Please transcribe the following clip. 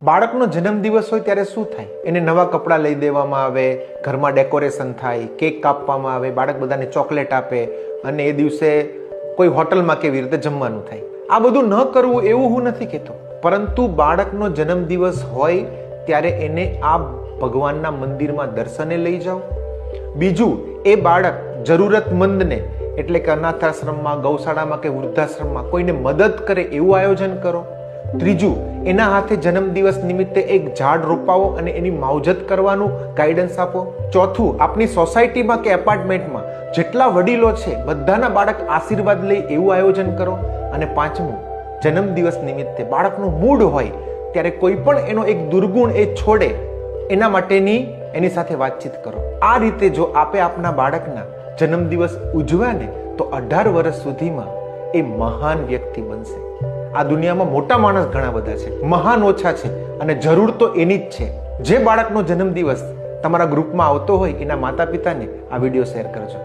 બાળકનો જન્મદિવસ હોય ત્યારે શું થાય? એને નવા કપડાં લઈ દેવામાં આવે, ઘરમાં ડેકોરેશન થાય, કેક કાપવામાં આવે, બાળક બધાને ચોકલેટ આપે અને એ દિવસે કોઈ હોટલમાં કેવી રીતે જમવાનું થાય. આ બધું ન કરવું એવું હું નથી કહેતો, પરંતુ બાળકનો જન્મદિવસ હોય ત્યારે એને આ ભગવાનના મંદિરમાં દર્શને લઈ જાઓ. બીજું, એ બાળક જરૂરતમંદને એટલે કે અનાથાશ્રમમાં, ગૌશાળામાં કે વૃદ્ધાશ્રમમાં કોઈને મદદ કરે એવું આયોજન કરો. ત્રીજું, એના હાથે જન્મદિવસ નિમિત્તે એક ઝાડ રોપાવો અને એની માવજત કરવાનું ગાઈડન્સ આપો. ચોથું, આપની સોસાયટીમાં કે એપાર્ટમેન્ટમાં જેટલા વડીલો છે બધાના બાળક આશીર્વાદ લે એવું આયોજન કરો. અને પાંચમું, જન્મદિવસ નિમિત્તે બાળકનો મૂડ હોય ત્યારે કોઈ પણ એનો એક દુર્ગુણ એ છોડે એના માટેની એની સાથે વાતચીત કરો. આ રીતે જો આપે આપના બાળકના જન્મદિવસ ઉજવ્યા ને તો 18 વર્ષ સુધીમાં એ મહાન વ્યક્તિ બનશે. આ દુનિયામાં મોટા માણસ ઘણા બધા છે, મહાન ઓછા છે, અને જરૂર તો એની જ છે. જે બાળકનો જન્મદિવસ તમારા ગ્રુપમાં આવતો હોય એના માતા પિતાને આ વિડીયો શેર કરજો.